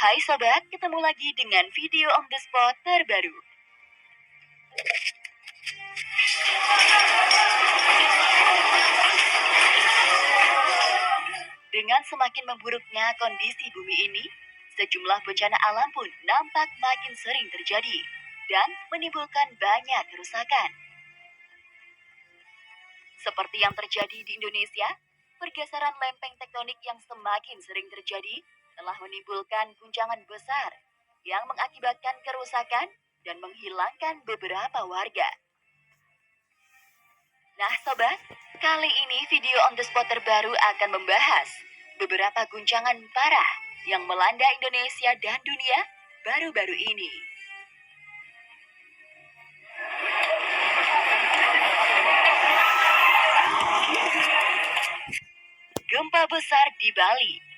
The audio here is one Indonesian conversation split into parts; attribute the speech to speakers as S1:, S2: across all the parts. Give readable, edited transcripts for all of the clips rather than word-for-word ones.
S1: Hai sobat, ketemu lagi dengan video on the spot terbaru. Dengan semakin memburuknya kondisi bumi ini, sejumlah bencana alam pun nampak makin sering terjadi dan menimbulkan banyak kerusakan. Seperti yang terjadi di Indonesia, pergeseran lempeng tektonik yang semakin sering terjadi telah menimbulkan guncangan besar yang mengakibatkan kerusakan dan menghilangkan beberapa warga. Nah sobat, kali ini video on the spot terbaru akan membahas beberapa guncangan parah yang melanda Indonesia dan dunia baru-baru ini. Gempa besar di Bali.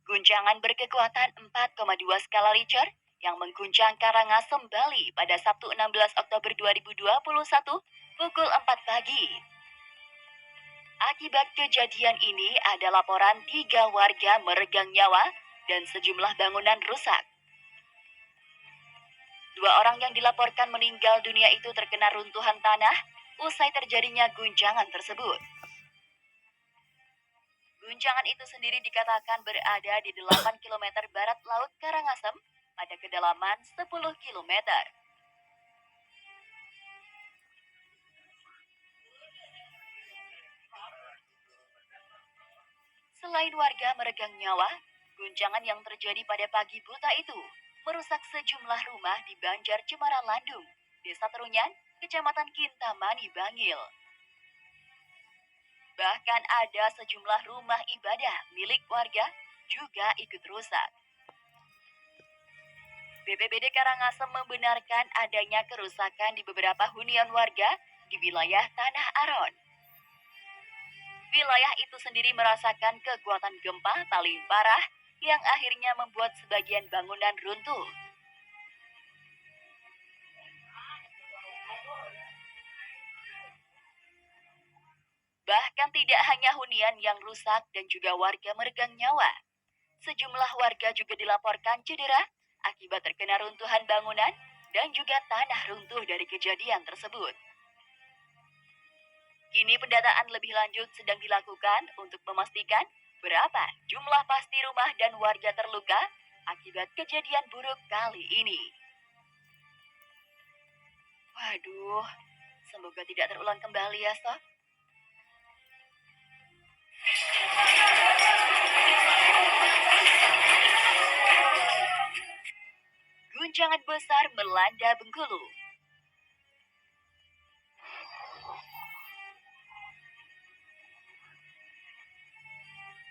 S1: Guncangan berkekuatan 4,2 skala Richter yang mengguncang Karangasem, Bali pada Sabtu 16 Oktober 2021 pukul 4 pagi. Akibat kejadian ini ada laporan 3 warga meregang nyawa dan sejumlah bangunan rusak. 2 orang yang dilaporkan meninggal dunia itu terkena runtuhan tanah usai terjadinya guncangan tersebut. Guncangan itu sendiri dikatakan berada di 8 km barat laut Karangasem pada kedalaman 10 km. Selain warga meregang nyawa, guncangan yang terjadi pada pagi buta itu merusak sejumlah rumah di Banjar Cemara Landung, Desa Terunyan, Kecamatan Kintamani, Bangil. Bahkan ada sejumlah rumah ibadah milik warga juga ikut rusak. BPBD Karangasem membenarkan adanya kerusakan di beberapa hunian warga di wilayah Tanah Aron. Wilayah itu sendiri merasakan kekuatan gempa paling parah yang akhirnya membuat sebagian bangunan runtuh. Bahkan tidak hanya hunian yang rusak dan juga warga meregang nyawa. Sejumlah warga juga dilaporkan cedera akibat terkena runtuhan bangunan dan juga tanah runtuh dari kejadian tersebut. Kini pendataan lebih lanjut sedang dilakukan untuk memastikan berapa jumlah pasti rumah dan warga terluka akibat kejadian buruk kali ini. Waduh, semoga tidak terulang kembali ya sob. Guncangan besar melanda Bengkulu.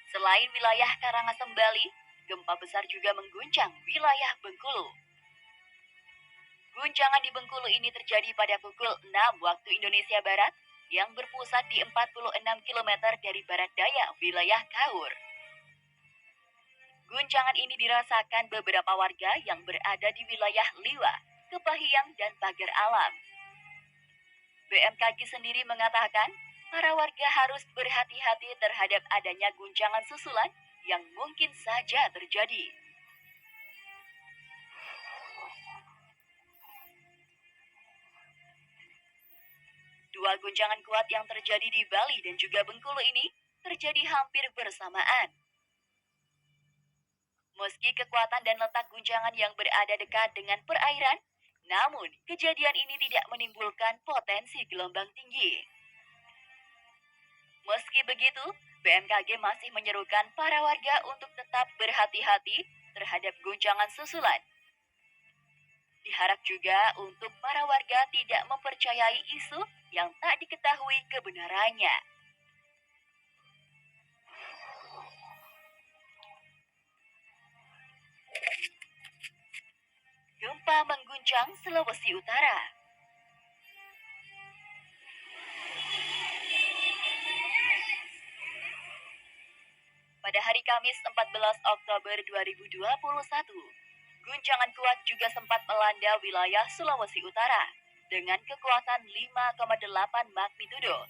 S1: Selain wilayah Karangasem, Bali, gempa besar juga mengguncang wilayah Bengkulu. Guncangan di Bengkulu ini terjadi pada pukul 6 waktu Indonesia Barat yang berpusat di 46 km dari barat daya wilayah Kaur. Guncangan ini dirasakan beberapa warga yang berada di wilayah Liwa, Kepahiang, dan Pagar Alam. BMKG sendiri mengatakan, para warga harus berhati-hati terhadap adanya guncangan susulan yang mungkin saja terjadi. Dua guncangan kuat yang terjadi di Bali dan juga Bengkulu ini terjadi hampir bersamaan. Meski kekuatan dan letak guncangan yang berada dekat dengan perairan, namun kejadian ini tidak menimbulkan potensi gelombang tinggi. Meski begitu, BMKG masih menyerukan para warga untuk tetap berhati-hati terhadap guncangan susulan. Diharap juga untuk para warga tidak mempercayai isu yang tak diketahui kebenarannya. Gempa mengguncang Sulawesi Utara. Pada hari Kamis 14 Oktober 2021, guncangan kuat juga sempat melanda wilayah Sulawesi Utara dengan kekuatan 5,8 magnitudo.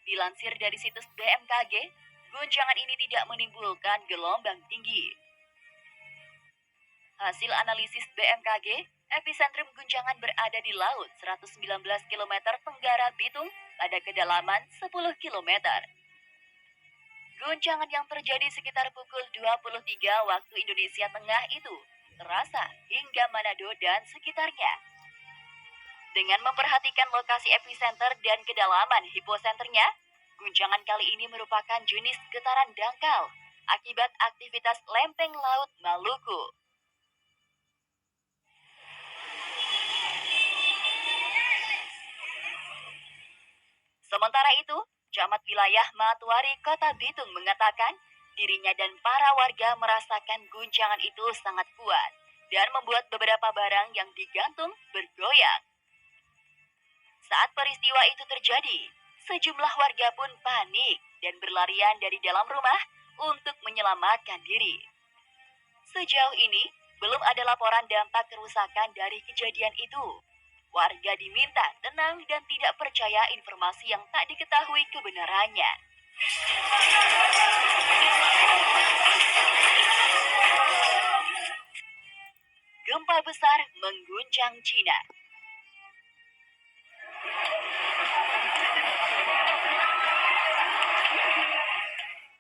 S1: Dilansir dari situs BMKG, guncangan ini tidak menimbulkan gelombang tinggi. Hasil analisis BMKG, epicentrum guncangan berada di laut 119 km tenggara Bitung pada kedalaman 10 km. Guncangan yang terjadi sekitar pukul 23 waktu Indonesia Tengah itu terasa hingga Manado dan sekitarnya. Dengan memperhatikan lokasi epicenter dan kedalaman hiposenternya, guncangan kali ini merupakan jenis getaran dangkal akibat aktivitas lempeng laut Maluku. Sementara itu, Camat Wilayah Matuari Kota Bitung mengatakan dirinya dan para warga merasakan guncangan itu sangat kuat dan membuat beberapa barang yang digantung bergoyang. Saat peristiwa itu terjadi, sejumlah warga pun panik dan berlarian dari dalam rumah untuk menyelamatkan diri. Sejauh ini, belum ada laporan dampak kerusakan dari kejadian itu. Warga diminta tenang dan tidak percaya informasi yang tak diketahui kebenarannya. Gempa besar mengguncang Cina.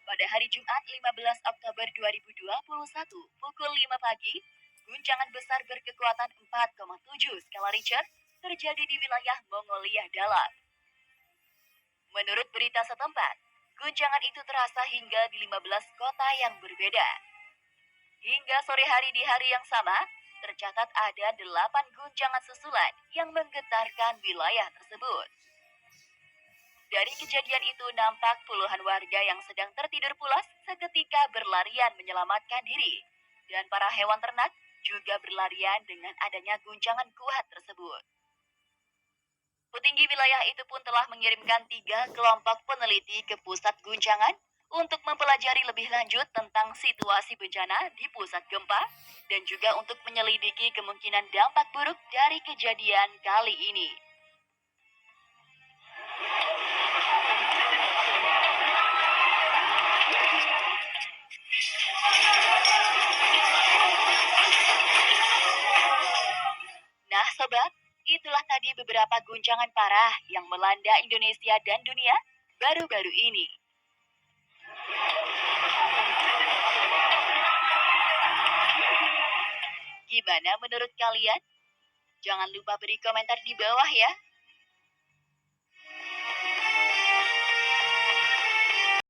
S1: Pada hari Jumat 15 Oktober 2021 pukul 5 pagi, guncangan besar berkekuatan 4,7 skala Richter terjadi di wilayah Mongolia Dalam. Menurut berita setempat, guncangan itu terasa hingga di 15 kota yang berbeda. Hingga sore hari di hari yang sama, tercatat ada 8 guncangan susulan yang menggetarkan wilayah tersebut. Dari kejadian itu nampak puluhan warga yang sedang tertidur pulas seketika berlarian menyelamatkan diri. Dan para hewan ternak juga berlarian dengan adanya guncangan kuat tersebut. Petinggi wilayah itu pun telah mengirimkan 3 kelompok peneliti ke pusat guncangan untuk mempelajari lebih lanjut tentang situasi bencana di pusat gempa dan juga untuk menyelidiki kemungkinan dampak buruk dari kejadian kali ini. Nah sobat, itulah tadi beberapa guncangan parah yang melanda Indonesia dan dunia baru-baru ini. Gimana menurut kalian? Jangan lupa beri komentar di bawah ya.